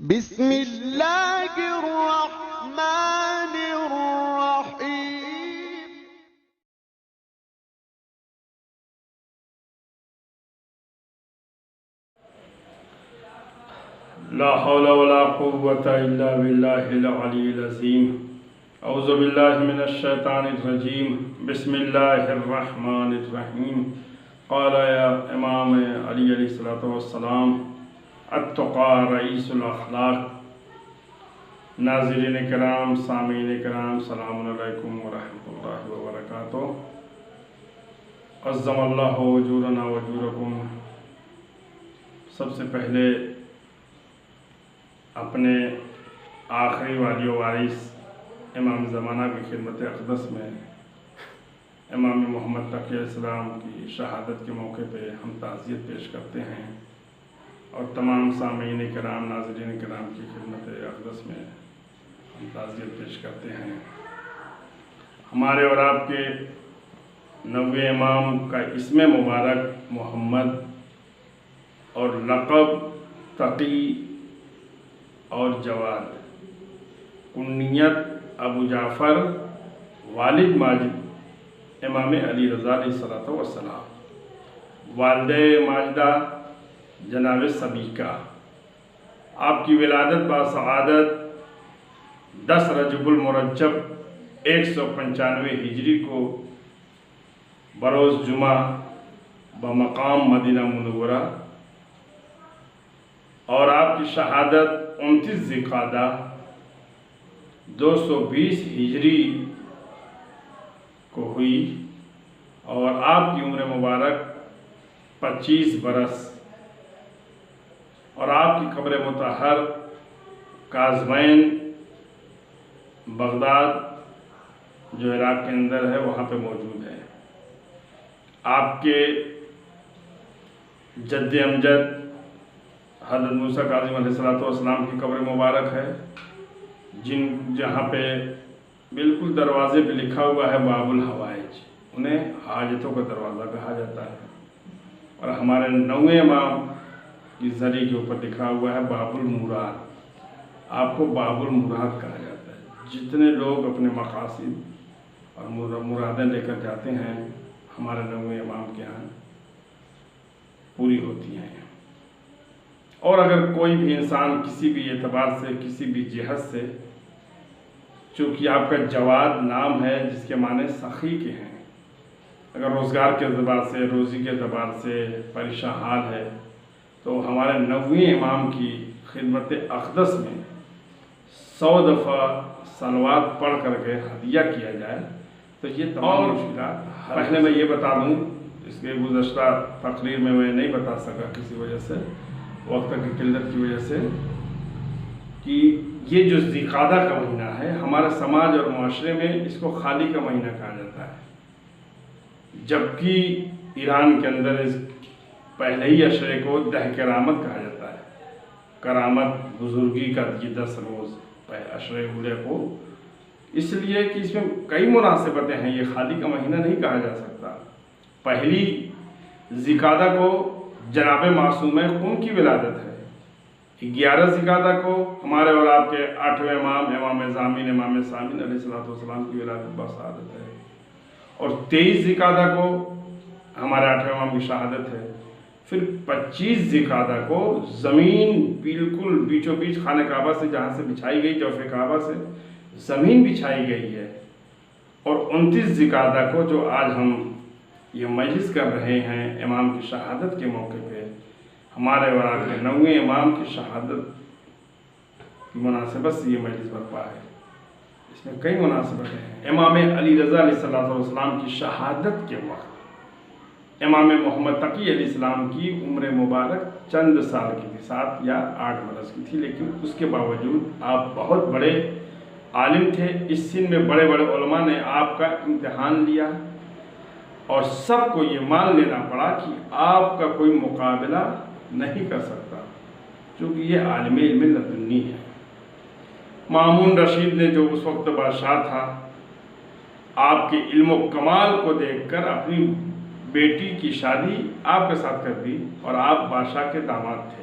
بسم اللہ الرحمن الرحیم۔ لا حول ولا قوة إلا بالله العلي العظيم۔ اعوذ باللہ من الشیطان الرجیم۔ بسم اللہ الرحمن الرحیم۔ قال یا امام علی علیہ السلام التقى رئیس الاخلاق۔ ناظرین کرام، سامعین کرام، السلام علیکم ورحمۃ اللہ وبرکاتہ۔ عظم اللہ اجورنا واجورکم۔ سب سے پہلے اپنے آخری والی و وارث امام زمانہ کی خدمت اقدس میں امام محمد تقی علیہ السلام کی شہادت کے موقع پہ ہم تعزیت پیش کرتے ہیں، اور تمام سامعین کرام، ناظرین کرام کی خدمت اقدس میں ہم تعزیت پیش کرتے ہیں۔ ہمارے اور آپ کے نوے امام کا اسم مبارک محمد اور لقب تقی اور جواد، کنیت ابو جعفر، والد ماجد امام علی رضا علیہ السلام، والدہ ماجدہ جناب سبیکہ۔ آپ کی ولادت باسعادت 10 رجب المرجب 195 ہجری کو بروز جمعہ بمقام مدینہ منورہ، اور آپ کی شہادت 29 ذوالقعدہ 220 ہجری کو ہوئی، اور آپ کی عمر مبارک 25 برس، اور آپ کی قبر مطہر کاظمین بغداد جو عراق کے اندر ہے وہاں پہ موجود ہے۔ آپ کے جد امجد حضرت موسیٰ کاظم علیہ السلام کی قبر مبارک ہے، جہاں پہ بالکل دروازے پہ لکھا ہوا ہے باب الحوائج، انہیں حاجتوں کا دروازہ کہا جاتا ہے۔ اور ہمارے نویں امام کی زری کے اوپر لکھا ہوا ہے باب المراد، آپ کو باب المراد کہا جاتا ہے۔ جتنے لوگ اپنے مقاصد اور مرادیں لے کر جاتے ہیں ہمارے نویں امام کے ہاں پوری ہوتی ہیں۔ اور اگر کوئی بھی انسان کسی بھی اعتبار سے، کسی بھی جہت سے، چونکہ آپ کا جواد نام ہے جس کے معنی سخی کے ہیں، اگر روزگار کے اعتبار سے، روزی کے اعتبار سے پریشان حال ہے، تو ہمارے نویں امام کی خدمت اقدس میں 100 دفعہ صلوات پڑھ کر کے ہدیہ کیا جائے تو یہ تمام مشکلات۔ پہلے میں یہ بتا دوں، اس کے گزشتہ تقریر میں نہیں بتا سکا کسی وجہ سے، وقت کی قلت کی وجہ سے، کہ یہ جو ذوالقعدہ کا مہینہ ہے ہمارے سماج اور معاشرے میں اس کو خالی کا مہینہ کہا جاتا ہے، جبکہ ایران کے اندر اس پہلے ہی عشرے کو دہ کرامت کہا جاتا ہے۔ کرامت بزرگی کا یہ 10 روز عشرے اولے کو، اس لیے کہ اس میں کئی مناسبتیں ہیں، یہ خالی کا مہینہ نہیں کہا جا سکتا۔ پہلی ذوالقعدہ کو جناب معصوم خون کی ولادت ہے، 11 ذوالقعدہ کو ہمارے اور آپ کے 8ویں امام امام ضامن امام سامن علیہ السلام کی ولادت باسعادت ہے، اور 23 ذوالقعدہ کو ہمارے 8ویں امام کی شہادت ہے۔ پھر 25 ذوالقعدہ کو زمین بالکل بیچوں بیچ خانہ کعبہ سے، جہاں سے بچھائی گئی جوف کعبہ سے زمین بچھائی گئی ہے، اور 29 ذوالقعدہ کو جو آج ہم یہ مجلس کر رہے ہیں امام کی شہادت کے موقع پہ، ہمارے اور آپ کے نویں امام کی شہادت کی مناسبت سے یہ مجلس برپا ہے۔ اس میں کئی مناسبتیں ہیں۔ امام علی رضا علیہ السلام کی شہادت کے وقت امام محمد تقی علیہ السلام کی عمر مبارک چند سال کی تھی، 7 یا 8 برس کی تھی، لیکن اس کے باوجود آپ بہت بڑے عالم تھے۔ اس سن میں بڑے بڑے علماء نے آپ کا امتحان لیا، اور سب کو یہ مان لینا پڑا کہ آپ کا کوئی مقابلہ نہیں کر سکتا، چونکہ یہ عالم علم لدنی ہے۔ مامون رشید نے جو اس وقت بادشاہ تھا، آپ کے علم و کمال کو دیکھ کر اپنی بیٹی کی شادی آپ کے ساتھ کر دی، اور آپ بادشاہ کے داماد تھے۔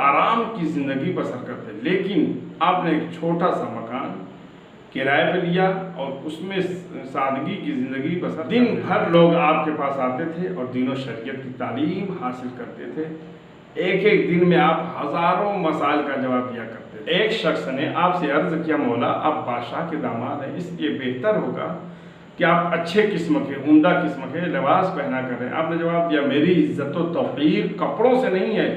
آرام کی زندگی بسر کرتے، لیکن آپ نے ایک چھوٹا سا مکان کرائے پہ لیا اور اس میں سادگی کی زندگی بسر، دن بھر لوگ آپ کے پاس آتے تھے اور دین و شریعت کی تعلیم حاصل کرتے تھے، ایک ایک دن میں آپ ہزاروں مسائل کا جواب دیا کرتے تھے۔ ایک شخص نے آپ سے عرض کیا مولا آپ بادشاہ کے داماد ہیں، اس لیے بہتر ہوگا کہ آپ اچھے قسم کے عمدہ قسم کے لباس پہنا کریں۔ آپ نے جواب دیا میری عزت و توقیر کپڑوں سے نہیں ہے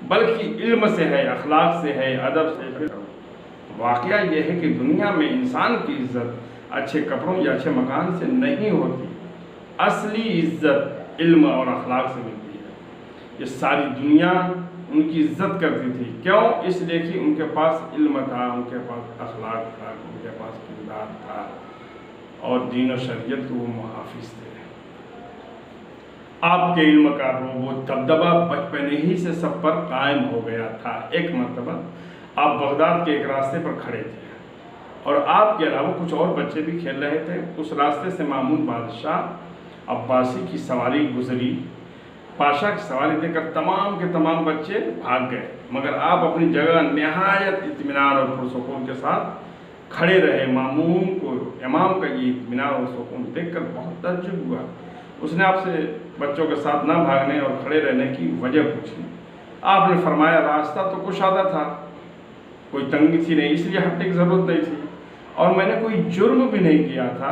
بلکہ علم سے ہے، اخلاق سے ہے، ادب سے ہے۔ واقعہ یہ ہے کہ دنیا میں انسان کی عزت اچھے کپڑوں یا اچھے مکان سے نہیں ہوتی، اصلی عزت علم اور اخلاق سے ملتی ہے۔ یہ ساری دنیا ان کی عزت کرتی تھی، کیوں؟ اس لیے کہ ان کے پاس علم تھا، ان کے پاس اخلاق تھا، ان کے پاس کردار تھا اور دین و شریعت کے وہ محافظ تھے۔ آپ کے علم کا وہ دبدبہ بچپن ہی سے سب پر قائم ہو گیا تھا۔ ایک مرتبہ آپ بغداد کے ایک راستے پر کھڑے تھے اور آپ کے علاوہ کچھ اور بچے بھی کھیل رہے تھے۔ اس راستے سے مامون بادشاہ عباسی کی سواری گزری۔ بادشاہ کی سواری دیکھ کر تمام کے تمام بچے بھاگ گئے، مگر آپ اپنی جگہ نہایت اطمینان اور پرسکون کے ساتھ کھڑے رہے۔ مامون کو امام کا یہ اطمینان اور سکون دیکھ کر بہت تعجب ہوا۔ اس نے آپ سے بچوں کے ساتھ نہ بھاگنے اور کھڑے رہنے کی وجہ پوچھی۔ آپ نے فرمایا راستہ تو کشادہ تھا، کوئی تنگی تھی نہیں، اس لیے ہٹنے کی ضرورت نہیں تھی، اور میں نے کوئی جرم بھی نہیں کیا تھا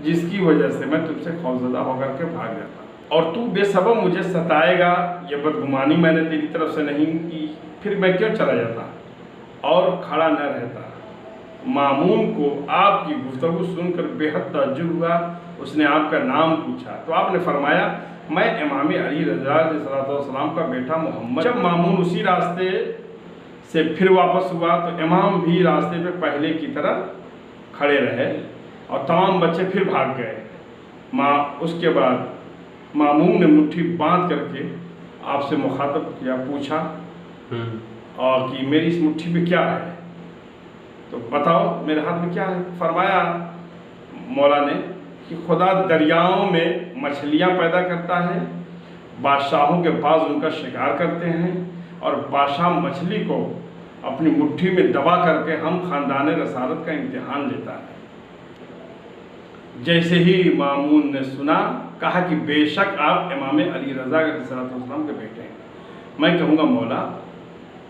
جس کی وجہ سے میں تم سے خوفزدہ ہو کر کے بھاگ جاتا، اور تو بے سبب مجھے ستائے گا، یہ بدگمانی میں نے تیری طرف سے نہیں کی، پھر میں کیوں چلا جاتا اور کھڑا نہ رہتا۔ مامون کو آپ کی گفتگو سن کر بے حد تعجب ہوا۔ اس نے آپ کا نام پوچھا تو آپ نے فرمایا میں امام علی رضا علیہ السلام کا بیٹا محمد۔ جب مامون اسی راستے سے پھر واپس ہوا تو امام بھی راستے پہ پہلے کی طرح کھڑے رہے اور تمام بچے پھر بھاگ گئے۔ اس کے بعد مامون نے مٹھی باندھ کر کے آپ سے مخاطب کیا، پوچھا اور کہ میری اس مٹھی میں کیا ہے، تو بتاؤ میرے ہاتھ میں کیا ہے۔ فرمایا مولا نے کہ خدا دریاؤں میں مچھلیاں پیدا کرتا ہے، بادشاہوں کے پاس ان کا شکار کرتے ہیں، اور بادشاہ مچھلی کو اپنی مٹھی میں دبا کر کے ہم خاندان رسالت کا امتحان لیتا ہے۔ جیسے ہی مامون نے سنا کہا کہ بے شک آپ امام علی رضا علیہ السلام کے بیٹے ہیں۔ میں کہوں گا مولا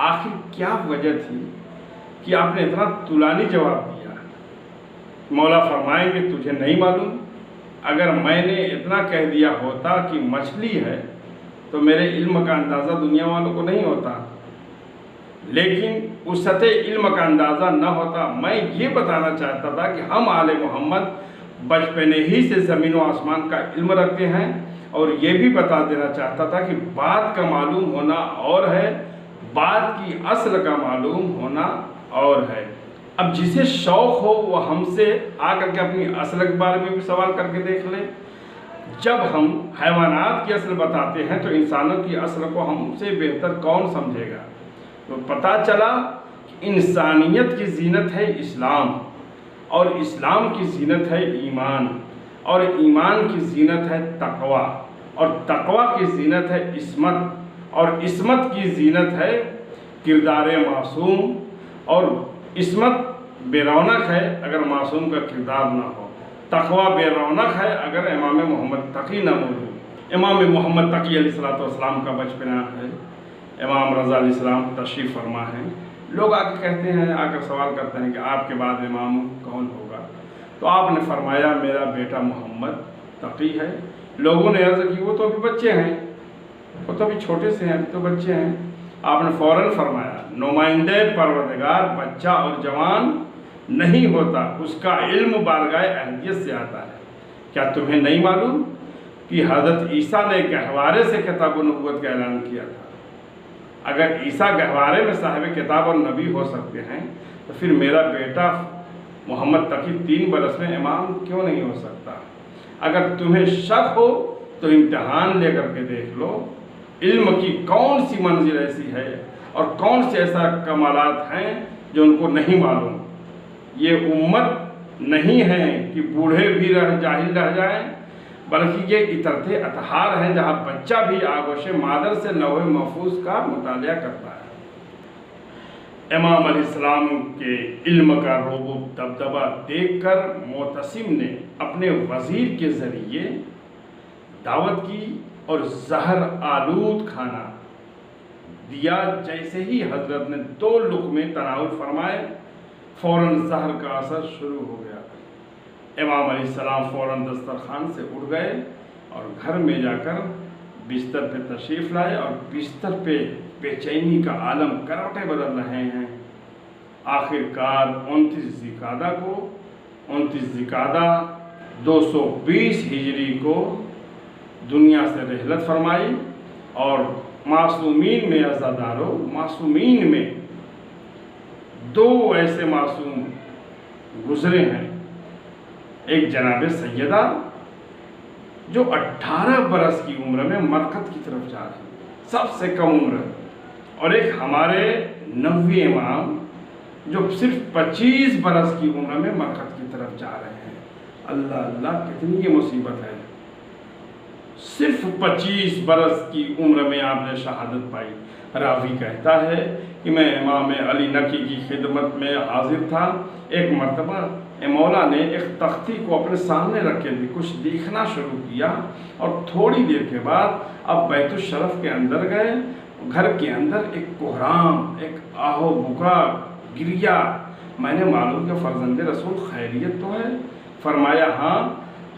آخر کیا وجہ تھی کہ آپ نے اتنا طولانی جواب دیا؟ مولا فرمائیں گے تجھے نہیں معلوم؟ اگر میں نے اتنا کہہ دیا ہوتا کہ مچھلی ہے تو میرے علم کا اندازہ دنیا والوں کو نہیں ہوتا، لیکن اس سطح علم کا اندازہ نہ ہوتا۔ میں یہ بتانا چاہتا تھا کہ ہم آل محمد بچپن ہی سے زمین و آسمان کا علم رکھتے ہیں، اور یہ بھی بتا دینا چاہتا تھا کہ بات کا معلوم ہونا اور ہے، بات کی اصل کا معلوم ہونا اور ہے۔ اب جسے شوق ہو وہ ہم سے آ کر کے اپنی اصل کے بارے میں بھی سوال کر کے دیکھ لیں۔ جب ہم حیوانات کی اصل بتاتے ہیں تو انسانوں کی اصل کو ہم سے بہتر کون سمجھے گا؟ تو پتہ چلا کہ انسانیت کی زینت ہے اسلام، اور اسلام کی زینت ہے ایمان، اور ایمان کی زینت ہے تقوی، اور تقوی کی زینت ہے عصمت، اور عصمت کی زینت ہے کردار معصوم، اور عصمت بے رونق ہے اگر معصوم کا کردار نہ ہو، تقوی بے رونق ہے اگر امام محمد تقی نہ موجود۔ امام محمد تقی علیہ السلام کا بچپنا ہے، امام رضا علیہ السلام تشریف فرما ہے۔ لوگ آ کے کہتے ہیں، آ کر سوال کرتے ہیں کہ آپ کے بعد امام کون ہوگا؟ تو آپ نے فرمایا میرا بیٹا محمد تقی ہے۔ لوگوں نے عرض کی وہ تو ابھی بچے ہیں، وہ تو ابھی چھوٹے سے ہیں، ابھی تو بچے ہیں۔ آپ نے فوراً فرمایا نمائندہ پروردگار بچہ اور جوان نہیں ہوتا، اس کا علم بارگاہ اہلیت سے آتا ہے۔ کیا تمہیں نہیں معلوم کہ حضرت عیسیٰ نے گہوارے سے کتاب و نبوت کا اعلان کیا تھا؟ اگر عیسیٰ گہوارے میں صاحب کتاب اور نبی ہو سکتے ہیں تو پھر میرا بیٹا محمد تقی 3 برس میں امام کیوں نہیں ہو سکتا؟ اگر تمہیں شک ہو تو امتحان لے کر کے دیکھ لو، علم کی کون سی منزل ایسی ہے اور کون سے ایسا کمالات ہیں جو ان کو نہیں معلوم۔ یہ امت نہیں ہے کہ بوڑھے بھی جاہل رہ جائیں، بلکہ یہ اطرت اطہار ہیں جہاں بچہ بھی آغوش مادر سے لوح محفوظ کا مطالعہ کرتا ہے۔ امام علیہ السلام کے علم کا رعب و دبدبہ دیکھ کر معتصم نے اپنے وزیر کے ذریعے دعوت کی اور زہر آلود کھانا دیا۔ جیسے ہی حضرت نے 2 لقمے تناول فرمائے، فوراً زہر کا اثر شروع ہو گیا۔ امام علیہ السلام فوراً دسترخوان سے اٹھ گئے اور گھر میں جا کر بستر پہ تشریف لائے، اور بستر پہ بے چینی کا عالم کروٹیں بدل رہے ہیں۔ آخر کار 29 ذی-القعدہ کو 29 ذی-القعدہ 220 ہجری کو دنیا سے رحلت فرمائی، اور معصومین میں عزادارو، معصومین میں 2 ایسے معصوم گزرے ہیں۔ ایک جناب سیدہ جو 18 برس کی عمر میں مرکت کی طرف جا رہی ہیں، سب سے کم عمر، اور ایک ہمارے 90 امام جو صرف 25 برس کی عمر میں مرکت کی طرف جا رہے ہیں۔ اللہ اللہ، کتنی یہ مصیبت ہے! صرف 25 برس کی عمر میں آپ نے شہادت پائی۔ راوی کہتا ہے کہ میں امام علی نقی کی خدمت میں حاضر تھا۔ ایک مرتبہ مولا نے ایک تختی کو اپنے سامنے رکھے تھے، کچھ دیکھنا شروع کیا، اور تھوڑی دیر کے بعد اب بیت الشرف کے اندر گئے۔ گھر کے اندر ایک کوہرام، ایک آہو بکا، گریا۔ میں نے معلوم کہ فرزند رسول خیریت تو ہے؟ فرمایا ہاں،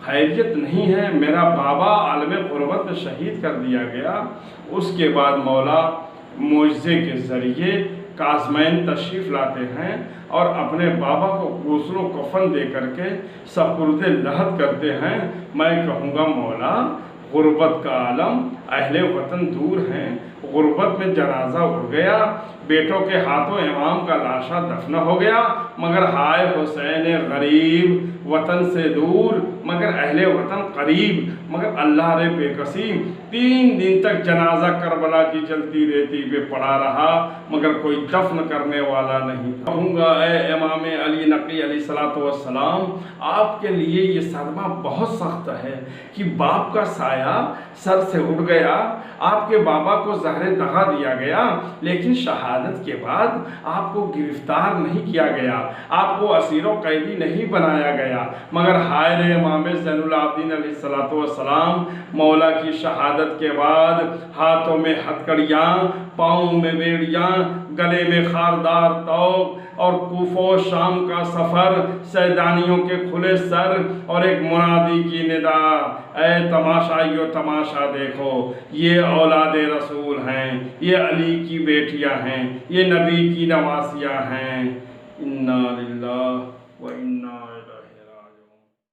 خیریت نہیں ہے، میرا بابا عالم غربت میں شہید کر دیا گیا۔ اس کے بعد مولا معجزے کے ذریعے کاظمین تشریف لاتے ہیں اور اپنے بابا کو غسل و کفن دے کر کے سپرد لحد کرتے ہیں۔ میں کہوں گا مولا، غربت کا عالم، اہل وطن دور ہیں، غربت میں جنازہ اٹھ گیا، بیٹوں کے ہاتھوں امام کا لاشا دفن ہو گیا، مگر ہائے حسین غریب، وطن سے دور مگر اہل وطن قریب، مگر اللہ رے بے کسی۔ 3 دن تک جنازہ کربلا کی جلتی ریتی پہ پڑا رہا، مگر کوئی دفن کرنے والا نہیں تھا۔ کہوں گا اے امام علی نقی علیہ السلام، آپ کے لیے یہ صدمہ بہت سخت ہے کہ باپ کا سایہ سر سے اٹھ گیا، آپ کے بابا کو زہر دغا دیا گیا، لیکن شہادت کے بعد آپ کو گرفتار نہیں کیا گیا، آپ کو اسیر و قیدی نہیں بنایا گیا، مگر ہائے رے امام زین العابدین علیہ السلام، مولا کی شہادت کے بعد ہاتھوں میں ہتھکڑیاں، پاؤں میں بیڑیاں، گلے میں خاردار طوق، اور کوفہ و شام کا سفر، سیدانیوں کے کھلے سر، اور ایک منادی کی ندا، اے تماشائیو تماشا دیکھو، یہ اولاد رسول ہیں، یہ علی کی بیٹیاں ہیں، یہ نبی کی نواسیاں ہیں۔ انا للہ